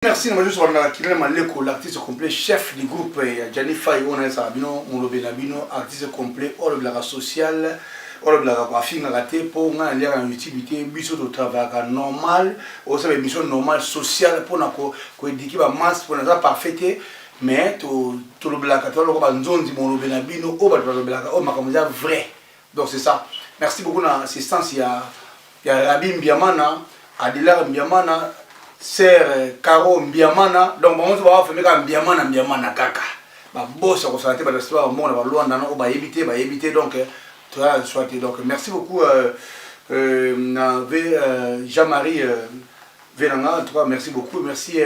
Merci, nous sommes l'artiste complet, chef du groupe Gianni Faye, on est Sabino, Moulobelabino, artiste complet, hors de la social, hors de la graphique, pour nous aller en utilité, biso de travail normal, aussi une mission normale sociale pour nous éduquer la masse, pour nous parfaire, mais tout le blague, tout le monde dit Moulobelabino, oh, vrai. Donc c'est ça. Merci beaucoup pour l'assistance. Il y a Rabbi Mbiamana, Adila Mbiamana. Sœur Caro Mbiamana, donc on va faire Mbiamana kaka. Bah boss on s'entend pas l'histoire au monde va loin dans on va éviter donc tu as choisi donc merci beaucoup Jean-Marie Vélanga en tout cas merci beaucoup merci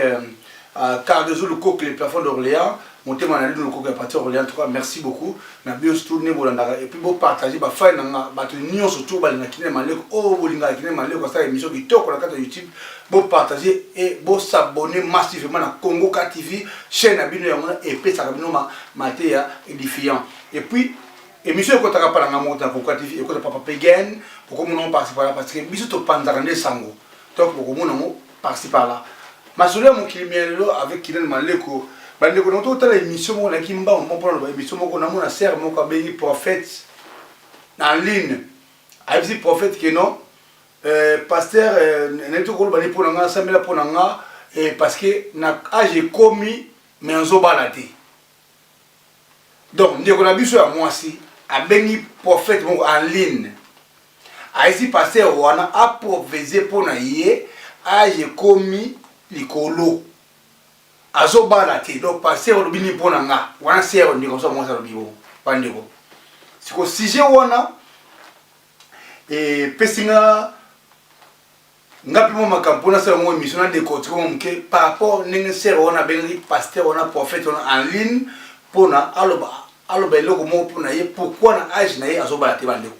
à Cardezo le coq les plafonds d'Orléans monter mon le coq à partir d'Orléans en tout cas merci beaucoup na bien tourner bolanda et puis beau partager ba faille na ba union surtout ba na kiné malek oh bolinga kiné malek ko ça émission qui toque la carte YouTube beau partager et beau s'abonner massivement à Congo K TV chaîne abino ya et puis ça abino matéa édifiant et puis émission ko taka pala ngamota Congo K TV et ko papa pegen pour que mon participer là parce que biso to panzarande sango donc pour que mon participer là ma soeur mon kilimielo avec Kilen Maleko bande ko noto tala émission mo na kimba on prend la émission mo ko na mona sœur mo ka béni prophète en ligne avec prophète que non pasteur neto ko bani pour nga samela pour nga parce que na age commis mais en zo balade donc ndeko na biso ya mwasi a béni prophète mo en ligne aisi pasteur wana a prophèse pour na yé age commis likolo azo balate donc passer au bini pona nga wana sero ndiko so mo sa bibo pandeko siko sujet wana pesinga ngapi mo makampona sa mo émission na décortiquer mo ke par rapport ninga sero wana bengi pasteur wana prophète wana en ligne pona aloba eloko mo pona ye pourquoi na age na ye azo balate bandeko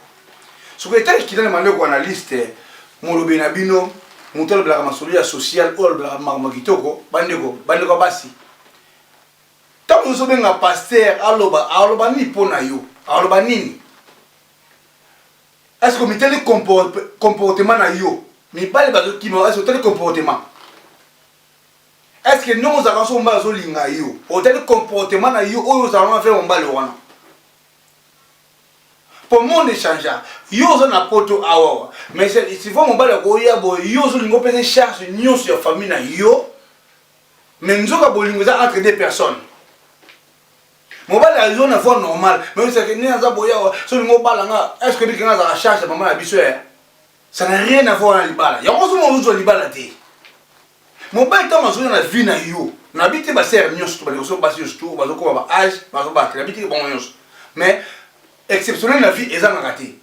siko etali kidana mandeko analyste mo lobe na bino Montol bla masolo social ou bla makitoko bandeko basi tant nous sommes un pasteur aloba ni pona yo aloba nini est-ce que miteli comportement na yo mi bale bazo kimo est-ce que tel comportement est-ce que nous avons son bazo linga yo o tel comportement na yo o nous allons faire on bale wana pour mon échange yo zo na poto awa mais si vous mon bala ko ya bo yo zo lingo pese charge nyo sur famille na yo mais nzoka bolingo za entre deux personnes mon bala yo na fois normal mais c'est que ni za boya so lingo bala nga est-ce que bikanga za charge maman na biso ça n'a rien à voir na libala ya ko so mo zo libala te mon bala tant zo na vie na yo na bité ba ser nyo so ba so ba so ba zo ko ba âge ba zo ba na bité bon nyo mais exceptionnel la vie eza ngati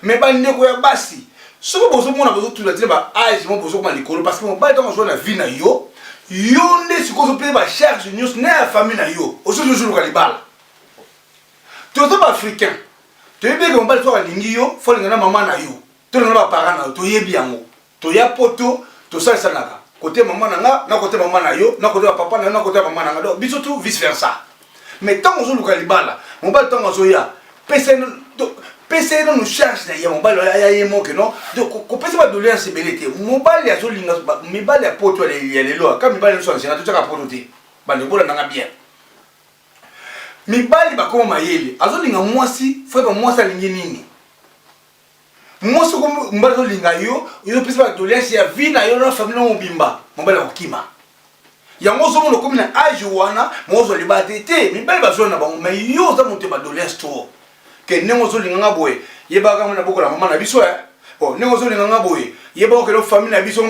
mais bandeko ya basi soko bozo mona bozo tula tile ba age mo bozo ko likolo parce que mon ba tant na vie na yo nde siko zo pe ba charge news na ya famille na yo ozo toujours ka libala to ba africain to yebe ko mbali to lingi yo fo linga na mama na yo to na ba parents na to yebi yango to ya poto to salisa naka côté maman na côté maman na yo na côté papa na côté maman na do biso tout vice versa mais tant ozo ka libala mon ba tant ozo ya PC nous cherche d'ailleurs mon bal ya mo que non donc ko PC ba doler se belete mon bal ya zo linga mi bal ya poto ya lelo ka mi bal so nsinga to tsaka poto te bande bola nanga bien mi bal ba ko mayele azo linga mwasi fo ba mwasa lingi nini mwasi ko mbal zo linga yo PC ba doler ya vina yo na famille mo bimba mon bal ko kima ya mo zo mo ko mina age wana mo zo libate te mi bal ba zo na ba mais yo za mo te ba doler store que nengo zo linga boye yeba ka mona bokola mama na biso bon nengo zo linga boye yeba ko famille na biso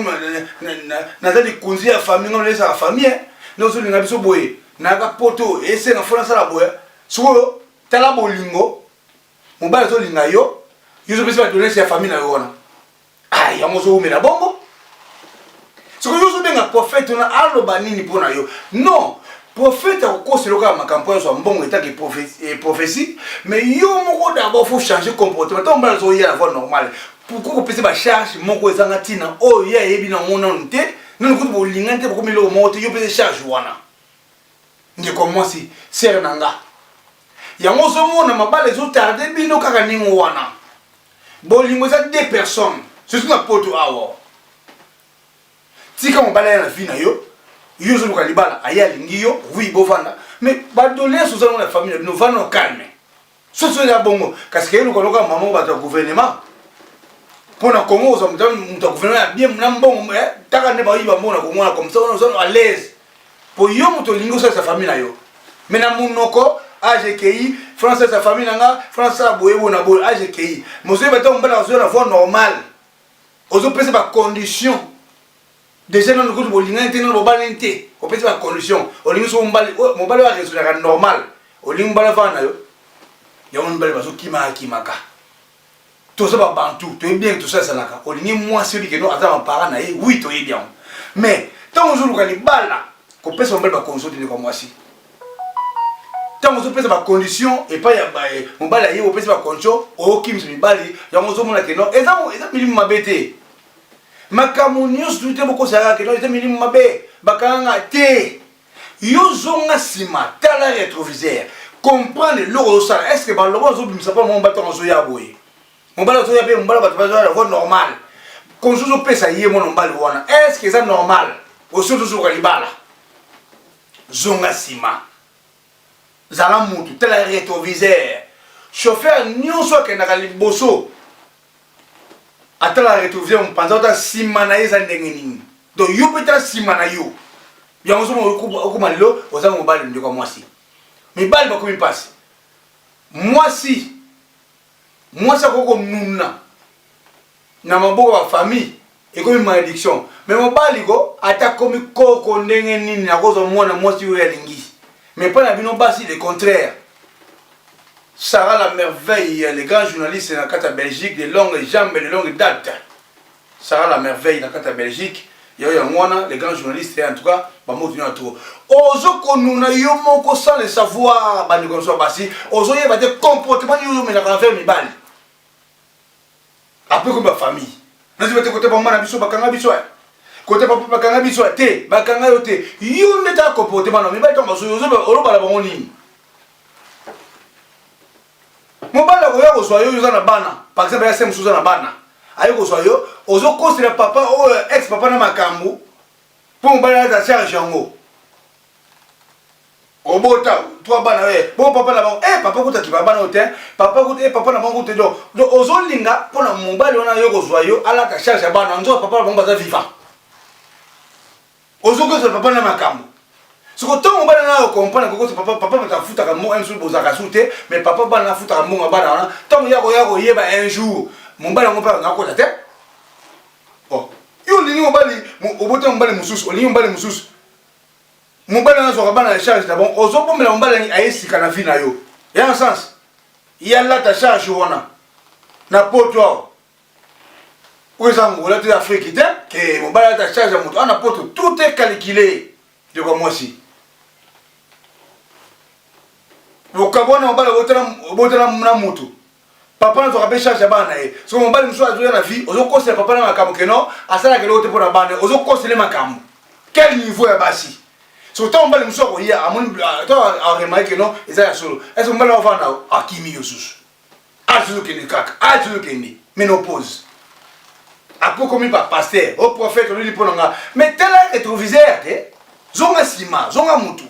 na zali kunzi ya famille ngona sa famille nengo zo linga biso boye na ka poto ese na fona sala boye so tala bolingo mobile zo linga yo zo pesa donner sa famille na yona ai ya mo zo umela bongo so yo zo benga prophète na aloba nini pona yo non prophète ko se loka makampo so mbongo eta ki prophétie mais yo moko d'abord faut changer comportement tant ba zo ya la voie normale pourquoi ko pese ba charge moko ezanga tina oh ya yebi na mona nte non ko bo lingante ko milo moto yo pese charge wana nge comment si ser nanga ya mo zo mona mabale zo tarder bino kaka ningo wana bo lingo za deux personnes c'est une poto awa tika mobale na vie na yo yo zo luka libala aya lingi yo oui bovanda mais badolence aux la famille nous va nous calmer so so ya bongo parce que yo koloka maman ba gouvernement pour na Congo zo muta gouvernement bien na mbongo taka ne ba yiba mbona komona comme ça on est à l'aise pour yo muto lingo sa famille na yo mais na munoko AGKI France sa famille nanga France a boye bona boye AGKI monsieur ba to mbala zo na voie normale ozo pesa ba condition déjà non ko bolinga interne bo balente o pesa ba condition o lingo so mbali wa résultat normal o lingo mbala fana yo ya on mbala ba so kimaka tout ça va bantu tu es bien tout ça naka o lingo moi celui que non azama parent na oui to est bien mais tant on joue le bala ko pesa mbala ba condition de comme moi si tant on pesa ba condition et pas ya ba mbala ye o pesa ba condition o kim se mbali ya on zo mona que non eza milimu mabete makamunios tuite boko sara que non eza milimu mabe bakanga te yo zonga sima tala rétroviseur comprendre le sala est-ce que ba lobo zo bimisa pas mon baton zo ya boye mon bala zo ya be mon bala ba la voie normale quand zo pesa ye mon mbali wana est-ce que c'est normal au surtout zo kalibala zonga sima zala mutu tala rétroviseur chauffeur nyonso ke na kaliboso atala rétroviseur mpanza ta sima na yeza ndenge nini donc yo peut-être sima na yo yango so mo malilo oza mo bali ndiko mwasi mi bali ba komi passe mwasi koko nuna na maboko wa famille et comme malédiction mais mo bali ko ata komi koko ndenge nini na kozo mwana mwasi yo ya lingi mais pas la bino basi le contraire. Sarah la merveille, les grands journalistes dans la Belgique, de longues jambes et de longues dates. Sarah la merveille dans la Belgique, il y a les grands journalistes en tout cas, bah moi tu as tout. Ozo konuna yo moko sans le savoir, bah nous connaissons basi. Ozo y va des comportements yo mais la faire mi bal. Après comme ma famille. Nous devons te côté pour moi na biso bakanga biso. Côté papa bakanga biso te, bakanga yo te. Yo ne ta comportement non mi bal comme ozo olo bala bango nini. Mobala ko yako soyo yo na bana par exemple ya sem suza na bana ayiko soyo ozo considérer papa o ex papa na makambu pour mobala ta charge yango obota toi bana bon papa na bango papa ko ta ki bana hotel papa ko papa na bango te do ozo linga pour na mobala ona yoko soyo ala ta charge ya bana nzo papa bango baza vivant ozo ko papa na makambu. Ce que tant on va comprendre que papa va foutre un mot un jour aux arasoutés, mais papa va foutre un mot à banana. Tant qu'il y a un jour, mon bal on parle encore la tête. Oh, il y a un bali, au bouton bal moussous, au lieu bal moussous. Mon bal on sera banana charge d'abord. Aux autres, mais on bal à esti canafina yo. Il y a un sens. Il y a là ta charge wana. Na poto. Où est-ce qu'on va aller Afrique que mon bal ta charge à mon. On a poto tout est calculé. De comme moi aussi. Okabona mbala botela na mutu papa na toka charge bana so mbala mso azoya na vie ozo conseiller papa na makambo keno asala ke lote pour bana ozo conseiller makambo quel niveau ya basi so tant mbala mso ko ya amoni to a remarquer non eza ya solo est-ce mbala va na akimi yosus azu ke ni kaka azu ke ni ménopause après comme par pasteur au prophète lui pour nga mais tel rétroviseur zonga sima zonga mutu.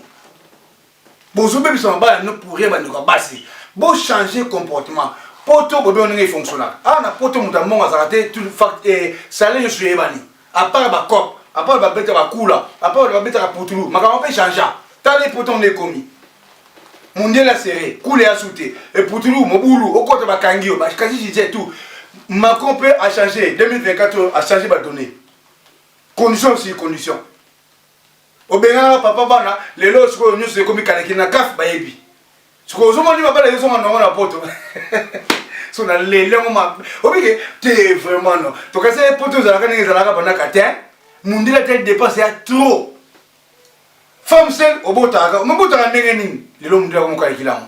Bonjour, bébé, ça va ne pourrait pas nous passer. Bon, changer comportement. Poto, bébé, on est fonctionnel. Ah, na poto, mon amour, ça a été tout le fait et ça l'est, je suis évani. À part ma cop, à part ma bête à coula, à part ma bête à poutoulou, ma campagne peut changer. T'as les potons les commis. Mon dieu la serré, coulé à sauter. Et poutoulou, mon boulou, au côté de ma kangio, ma quasi disais tout. Ma campagne a changé. 2024 a changé ma donnée. Condition sur condition. Obengana papa bana lelo siko nyuso ekomi kaleki na kaf bayebi siko zomo ni mabala yeso ngana ngona poto so na lele ngoma obike te vraiment non to kase poto za kana ngeza la bana katin mundila telle dépense ya trop femme seule obotaka mbotaka ndenge nini lelo mundila ko kaleki la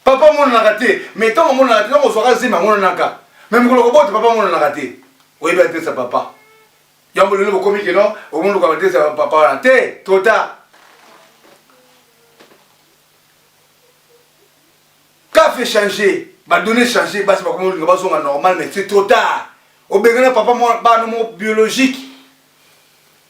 papa mona na kate mais tant mona na kate ko soka zima mona naka même ko bota papa mona na kate oyebi ate sa papa. Yambo le bokomi que non, au monde comme ça papa en té, trop tard. Qu'a fait changer, bah donner changer, bah c'est pas comme on va normal mais c'est trop tard. Au Bénin papa mon biologique.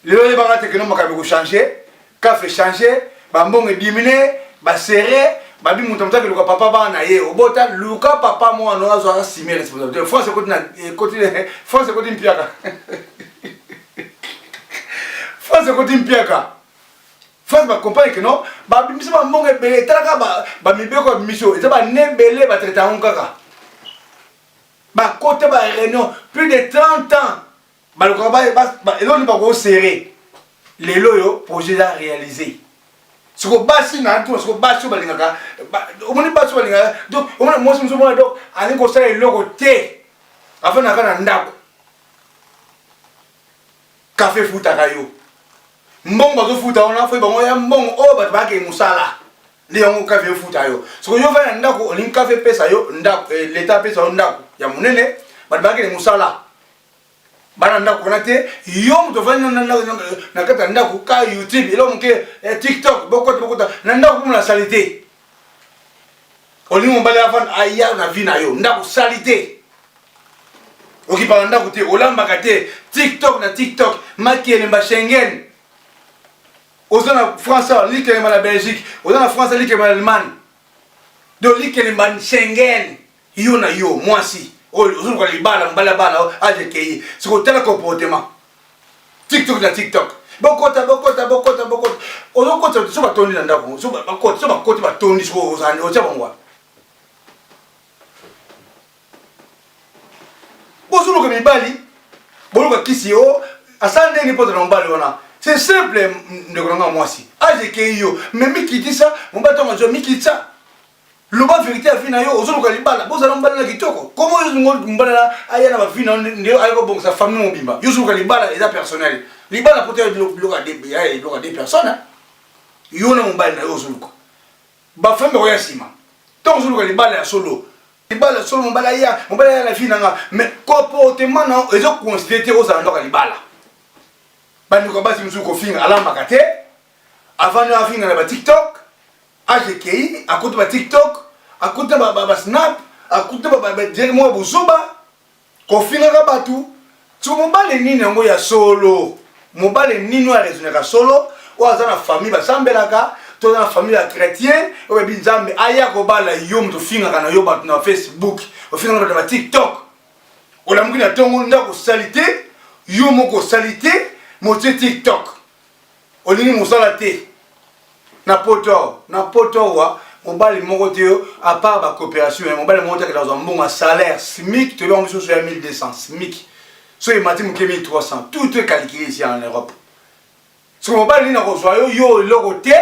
Le banga te que non makabe ko changer, café changer, ba mbongo diminuer, ba serrer, ba bi mutamta que le papa ba na ye, obota luka papa mo no azo assumer responsabilité. France côté mpiaka. France côté mpiaka. France ba comprendre que non, ba bimisa ba mbongo belé talaka ba mibeko mission, et ba ne belé ba traiter on kaka. Ba côté ba réunion plus de 30 ans. Bah le combat est là, pas gros serré. Les loyaux projet à réaliser. Ce que basi na tout, ce que basi balingaka, au moins basi balingaka. Donc au moins moi je me suis donc aller comme ça le côté. Avant na kana ndako. Café futa kayo. Mbongo bazo futa on a fait bango ya mbongo o ba ke musala. Léon café futa yo. Ce que yo va ndako, on café pesa yo ndako, l'état pesa ndako. Ya munene, ba ke musala. Bana ndako na te yo mto vanya na kata ndako ka YouTube ilo mke TikTok bokota na ndako mna salite olimo mbale afan aya na vina yo ndako salite okipa ndako te olamba kate TikTok na TikTok makiele mba Schengen ozana France likele mba la Belgique ozana France likele mba Allemagne do likele mba Schengen yo na yo mwasi aujourd'hui quand les balles bala AGKI c'est quoi tel comportement TikTok na TikTok bokota ozo kota so ba tondi na ndako so ba kota ba tondi so ozandi o tshaba bozulo ko mibali boluka kisi o asande ni poto na mbali wana c'est simple ndeko moi si AGKI yo mais mikitisa mbato majo mikitsa loba vérité a fina yo ozolo ka libala bozala mbala na kitoko comment yo ngol mbala aya na ba fina ndio ayiko bon sa famille mobimba yo zolo ka libala eza personnel libala peut-être bloka des personnes yo na mbala na yo zolo ba famille ko yasima donc zolo ka libala ya solo mbala ya la fina nga mais comportement na ezo considérer ozala ndoka libala bandi ko basi msuko finga alamba kate avant na finga na ba TikTok AGKI, à côté de TikTok, à côté de Snap, à côté de directement Bozoba, qu'on finit à Batou. Tu m'as dit que tu es solo. Tu m'as dit que tu es solo. Tu as une famille, tu as une famille chrétienne, tu as une famille tu as une Facebook, tu as une TikTok. Tu as une salité, tu as une salité, tu as TikTok. Tu as une salité. Na poto wa mobali moko te à part ba coopération mobali moko te dans un bon salaire SMIC te l'on sur 1200 SMIC so il m'a dit 1300 tout est calculé ici en Europe so mobali na ko yo loko te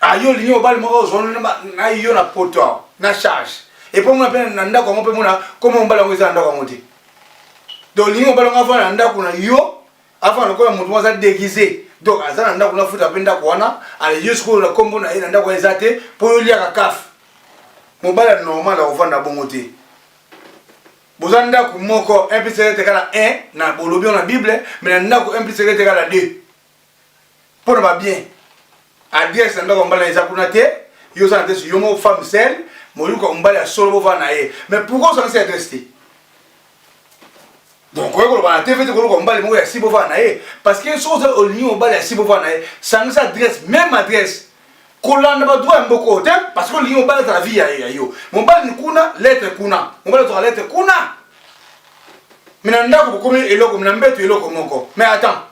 ayo li mobali moko zo na yo na poto na charge et pour moi peine na ndako mo pe mona comme mobali ngo za ndako ngote donc li mobali ngo fa na ndako na yo avant ko mo mo za déguisé. Donc, azana ndako na futa penda kuona, ale yusko na kombo na ina ndako ezate, po yo lia kakaf. Mobala normal la ofanda bongote. Bozanda ku moko 1 plus 1 égale 1 na bolobi na Bible, mais ndako 1 plus 1 égale 2. Pour ba bien. Adresse ndako mbala ezakuna te, yo sa adresse yo mo femme seule, mo yuko mbala solo bo va na e. Mais pourquoi ça s'est adressé? Donc, quand on va TV, on va aller à Sibova parce que chose au lieu on va aller à Sibova ça nous adresse même adresse. Qu'on n'a pas droit à beaucoup de temps parce que lieu on va la vie à yo. Mon bal ni kuna lettre kuna. On va la lettre kuna. Mais n'anda ko comme eloko m'nambeto eloko moko. Mais attends.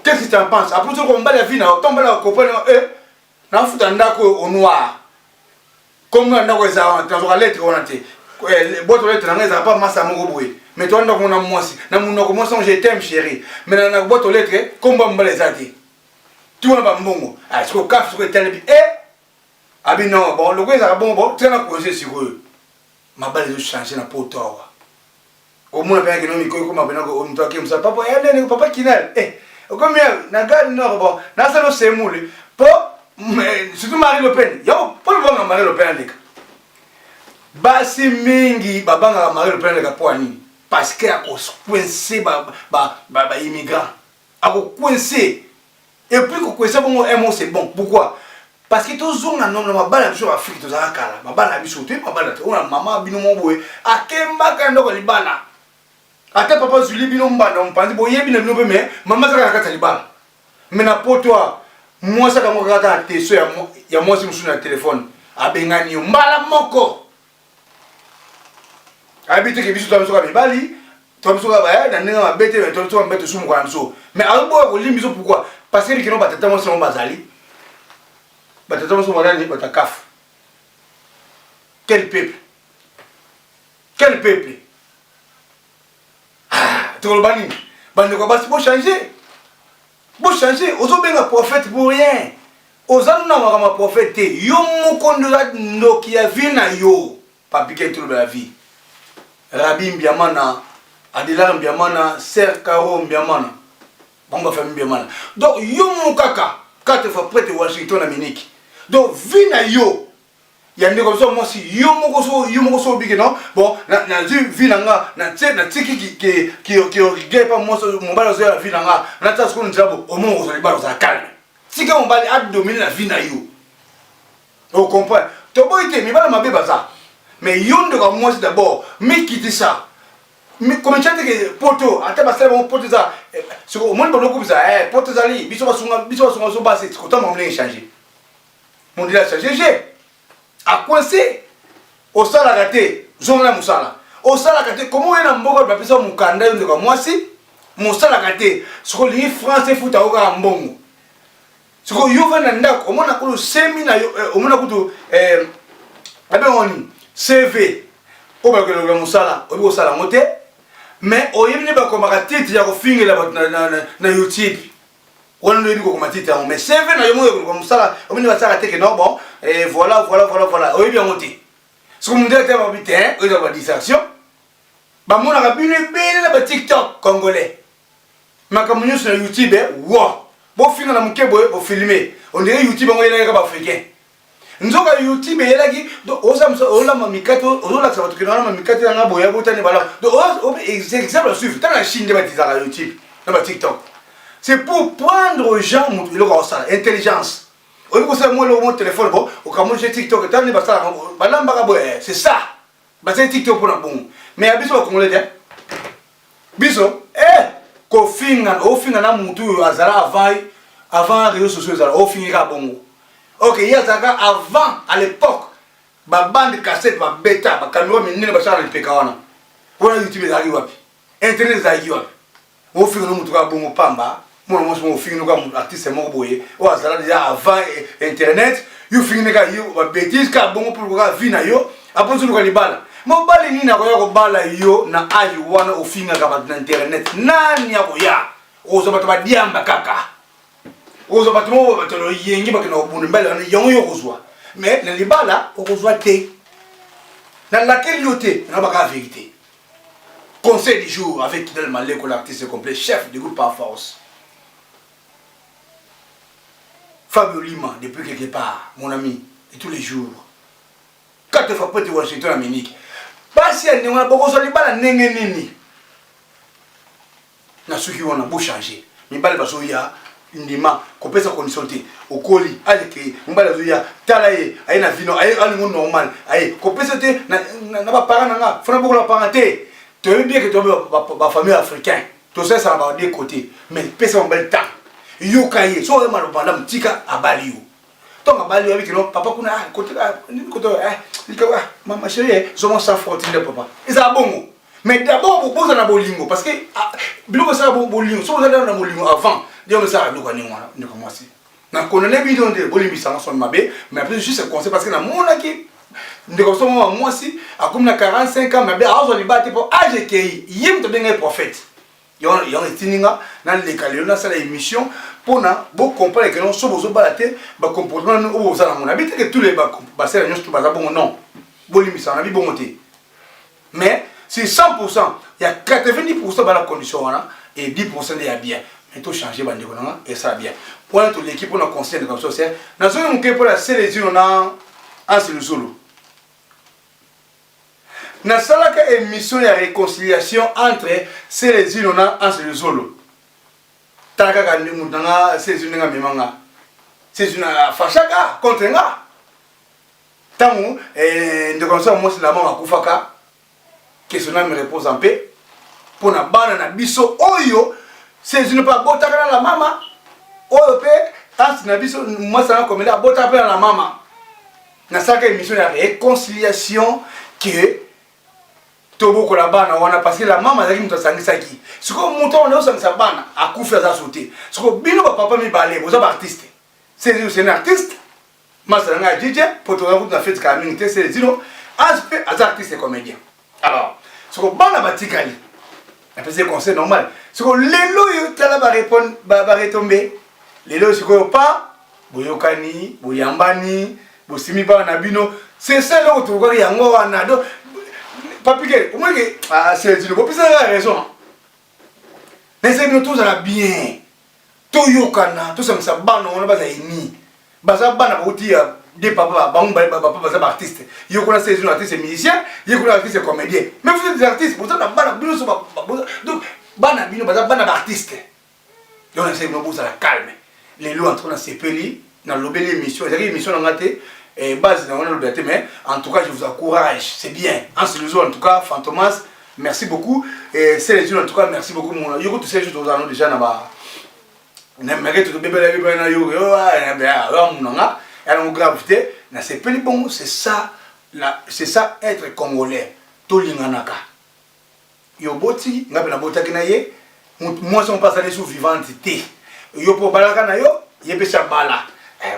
Qu'est-ce que tu en penses? Après tout on va la vie na tombe la comprendre na futa ndako au noir. Comme n'anda ko za dans la lettre on a été. Boîte lettre na ngeza pas massa moko boy. Mais toi, on a moi aussi. Je t'aime, chérie. Mais dans la boîte aux lettres, comment on va les aider? Tu n'as pas bon. Est-ce que le café serait tel? Ah, bien non, bon, le gars, c'est bon, tu as causé sur eux. Ma balle est changée dans le pot. Au moins, il y a un micro comme un peu comme ça. Papa, il y a un papa qui n'est. Eh, comme il y a un gars, non, bon, dans ce c'est moule. Surtout Marie Le Pen. Yo, pas le bon Marie Le Pen. Basi mingi, babanga Marie Le Pen, le poignet. Parce qu'il a coincé les immigrants. Il a coincé. Et puis, il a coincé, c'est bon. Pourquoi? Parce que toujours, on a un balle sur l'Afrique, on a un balle sur l'Afrique, on a un maman, on a un balle. ata papa zuli bino mbanda mpanzi boyebi na bino pe mais mama saka nakata libala mais na poto moi saka mo kata teso ya moi si musu na téléphone abengani mbala moko habite ke biso to biso ka mibali to biso ka ba na ninga mabete mais to biso ka mbete sumu kwa biso mais albo ko limbiso pourquoi parce que kino batata mo so bazali batata mo so bazali batakaf quel peuple Tolobani, bande ko basi bo changer. Ozo benga prophète pour rien. Ozo na ma prophète yo moko ndo ki ya vie na yo. Papike tout la vie. Rabbi Mbiamana, Adela Mbiamana, Ser Karo Mbiamana. Bonga famille Mbiamana. Donc yo mon kaka, 4 fois près de Washington Amérique. Donc vie na yo. Il y a des comme ça, moi si yo moko so big non bon na vie nanga na tiki qui pas moi mon balo la vie nanga na tasko njabo au moins on balo ça calme si quand on bali a dominer la vie na yo on comprend to boité mais bala mabe baza mais yo ndo comme moi d'abord mais quitter ça mais comme chante que poto ata ba bon poto ça sur au moins bon ko ça poto ça li biso ba sunga so ba c'est ko ta mo changer mon dit là changer a coincé au sala raté zonga musala au sala raté comment est na mboka ba pesa mukanda yo ndeka mwasi musala raté soko li français futa oka mbongo soko yo vana ndako omona ko semina yo omona kutu abe oni CV o ba ko le musala o bi sala moté mais oyimni ba ko makatiti ya ko fingela na YouTube on ne dit comment titre mais CV na yo mo comme ça on ne va ça raté que non bon et voilà oui bien monté ce que me dit te ba bité o ba distraction ba mona ka bine na ba TikTok congolais makamunyo sur YouTube wa bo finga na mukebo bo filmer on dirait YouTube ngo yela ka ba africain nzoka YouTube yela ki do osamso ola mamikato ola sa batukina na mamikato na boya botani bala do o exemple suivre tant la Chine de ba tizara YouTube na ba TikTok. C'est pour prendre aux gens l'intelligence. Au lieu de ça, moi, le téléphone, bon, au cas où j'ai TikTok, c'est ça. C'est TikTok pour un bon. Mais à Biso, comment le Biso, qu'au final, na moutou, avant les réseaux sociaux, au final, bon. Ok, il y a avant, à l'époque, ma bande de cassette, ma bêta, ma caméra, mais n'y a pas ça dans le pékawana. Voilà, YouTube est arrivé. Internet est arrivé. Au final, nous avons bon pamba. Moi je suis un artiste morboyé ou ça déjà avant internet you fini ka yo ba bêtise ka bon pour ka vie na yo après tout ka libala mo bali ni na ko bala yo na age wana o fini ka ba internet nani ya ko ya o so ba diamba kaka o so ba to ba to yengi ba kana obunu mbele na yongo yo ko zwa mais na libala o ko zwa te na laquelle yote na ba ka vérité conseil du jour avec Kidal Maleko l'artiste complet chef du groupe par force. Fabio Lima, depuis quelque part, mon ami, et tous les jours. 4 fois près de Washington, Amérique. Pas si elle n'est pas la nini. Na ceux qui ont beau changer. Mais pas le basoya, une dima, qu'on peut se consulter. Au colis, allez, on va la zoya, talaye, aïe, na vino, aïe, un monde normal, aïe, qu'on peut se te, n'a pas parent, n'a pas beaucoup la parenté. Tu veux bien que tu as ma famille africaine. Tout ça, ça va des côtés. Mais pèse un bel temps. Yo kaye so ma lo banda mtika abali yo to abali yo bikino papa kuna côté ma chérie so mon sa faute de papa isa bongo mais d'abord vous posez na bolingo parce que biloko ça bolingo so vous allez na bolingo avant dio me ça do kwani mwana ni comme ça na connaît bidon de bolimbi ça son mabe mais après juste conseil parce que na mona ki ndeko so moi si akum na 45 ans mais azo li bate pour age ki yim to benga prophète yo estininga na le kalio na sala émission pour na bo comprendre que non so bozo balate ba comportement o za na mona bité que tous les ba sala nyos tout ba bon non bolimi ça na bi bon monter mais c'est 100% il y a 90% ba la condition wana et 10% de ya bien mais tout changer ba ndeko na et ça bien pour toute l'équipe on a conseil comme ça c'est na zo mon pour la sélection na en solo na salaka émission de réconciliation entre ces les unes en ce solo taka ka ndimu tanga ces unes nga memanga ces unes fashaka contre nga tamu ndeko ça moi c'est la mama kufaka que son âme repose en paix pour na bana na biso oyo c'est une pas botaka la mama oyo pe as na biso moi ça comme là botaka la mama na saka émission ya réconciliation que toboko la bana wana parce que la mama zaki muto sangisaki siko muto on est sangisa bana akufa za sauter siko bino ba papa mi balé boza ba artiste c'est un artiste masanga DJ pour toi na fête communauté c'est zino aspect as artiste et comédien alors siko bana batikali après c'est conseil normal siko lelo yo tala ba répondre ba retomber lelo siko pas boyokani boyambani bosimi ba na bino c'est ça là où tu vois yango wana do papier au moins que ah c'est zino bo pisa la raison mais c'est nous tous à la bien toyokana tout ça ça bana on ba za ini baza bana ba uti ya de papa papa baza artiste yoko na c'est un artiste musicien yoko na artiste comédien mais vous êtes des artistes vous êtes bana bino so donc bana bino baza bana artiste donc c'est nous pour ça la calme les lois entre na sepeli na lobeli émission c'est émission na ngate et base dans le liberté mais en tout cas je vous encourage c'est bien en ce jour en tout cas Fantomas merci beaucoup et c'est les jours en tout cas merci beaucoup mon yoko tous ces jours nous déjà na ba na mérite de bébé la bébé na yoko na elle a gravité na c'est plus bon c'est ça être congolais tolinganaka yo boti ngabe na botaki na ye moi son pas aller sous vivantité yo po balaka na yo yepesa bala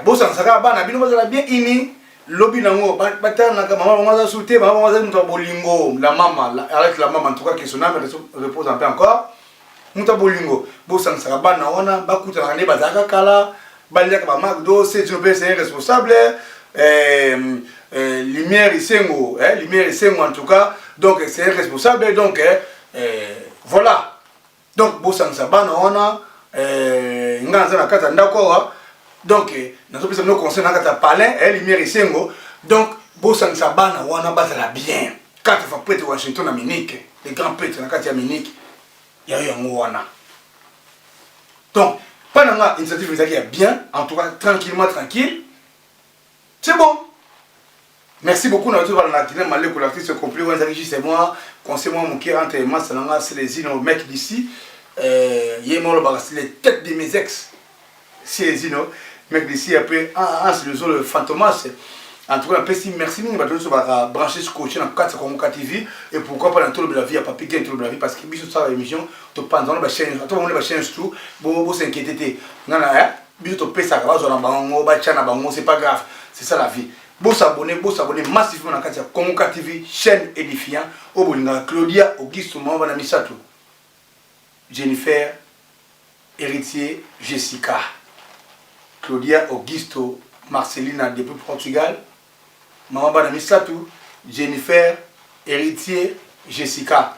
bosa nsaka bana bino bazala bien ini lobi nango batana ka mama mama za souté mama mama za muto bolingo la mama avec la maman en tout cas que son âme repose en paix encore muto bolingo bosa nsaka bana wana bakuta ne bazaka kala balaka ba McDo c'est un responsable lumière isengo lumière isengo en tout cas donc c'est un responsable donc voilà donc bosa nsaka bana wana nganza na kata ndako donc nous avons nos conseils dans le palais et lumière isengo donc bosan sabana wana bazala bien quand il faut prêtre Washington à Munich les grands prêtres na kati ya Munich ya yango wana donc pendant la initiative qui est bien en tout cas tranquillement tranquille c'est bon merci beaucoup na tout la télé malé pour l'artiste complet wanda c'est moi conseil moi mon qui entre moi salanga c'est les îles mec d'ici yémo le c'est les têtes de mes ex c'est les îles mec d'ici après c'est le zone Fantomas en tout cas merci mini ba to ba brancher ce coach na 4 comme TV et pourquoi pas dans tout le la vie à papier tout le la vie parce que biso ça émission to pendant ba chaîne to on ba chaîne tout bo s'inquiéter nana biso to pesa ka ba zo na bango ba chana bango c'est pas grave c'est ça la vie bo s'abonner massivement na katia Kongoka TV chaîne édifiant au bolinga Claudia Auguste Mamba na Misato Jennifer Héritier Jessica Claudia Augusto Marcelina depuis Portugal Maman Bana Misatou Jennifer Héritier Jessica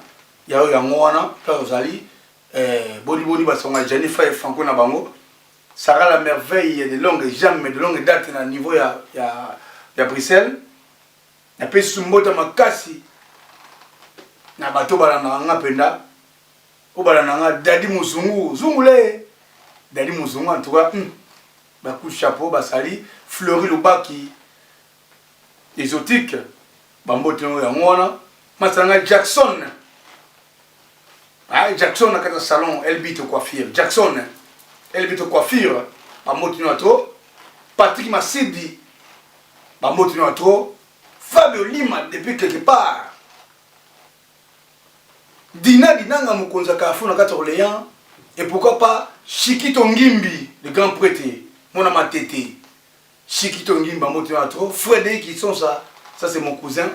Yao Yangwana Plazali Boni Basonga Jennifer Franco na bango Sarah la merveille de longue jamais de longue date na niveau ya Bruxelles na pe sumbota makasi na bato bala na nga penda o bala na nga dadi muzungu zungule dadi muzungu en tout cas coup de chapeau basali Fleury Lubaki exotique bambotino ya ngwana masanga Jackson Jackson na kata salon Elbito coiffure Jackson Elbito coiffure bambotino atro Patrick Masidi bambotino atro Fabio Lima depuis quelque part Dina Dinanga Mukonza Kafu na kata Orléans et pourquoi pas Chikito Ngimbi le grand prêtre mon ama tété Chikito Ngimba moto trop Frédéric qui sont ça c'est mon cousin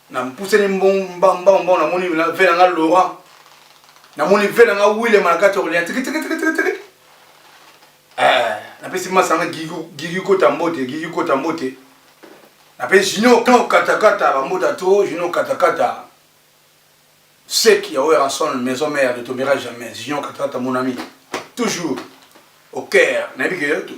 na poussé ni bon na moni velanga Laurent na moni velanga William na 14 na pesi masanga Gigu Kotambote na pesi Junior quand katakata ba moto to Junior katakata c'est qui a ouvert son maison mère de Tomira jamais Junior katakata mon ami toujours au cœur na bi que tout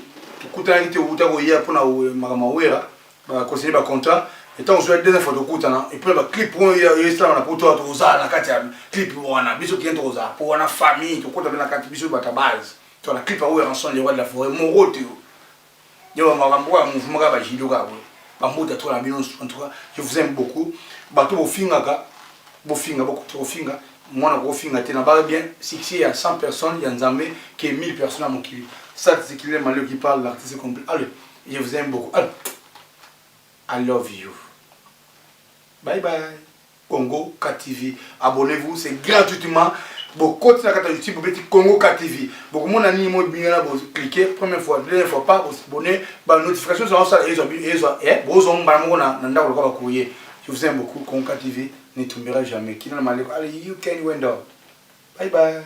kutana été uta ko ya pona makama wera ba conseiller ba contrat et tant jouer deux fois de kutana et puis ba clip pour ya islam na poto to za na kati ya clip wana biso qui entre za pour wana famille to kota na kati biso ba ta base to na clip a ouvert ensemble les rois de la forêt mon rote yo makambo wa mouvement ka ba jido ka ba muta to na bino en tout cas je vous aime beaucoup ba to bofinga ka bofinga beaucoup to bofinga moi on a fait un na bien si il y a 100 personnes il y a Nzambe qui est 1000 personnes à mon kili ça c'est qu'il est malheureux qui parle l'artiste complet allez je vous aime beaucoup allez I love you bye bye Congo KTV abonnez-vous c'est gratuitement beaucoup de la YouTube Congo KTV beaucoup mon ami moi bien là vous cliquez première fois deuxième fois pas vous abonner bah notification sur ça ils ont vous ont bah mon na ndako le kwa couiller je vous aime beaucoup Congo KTV ne tomberez jamais qui n'a mal allez you can win down bye bye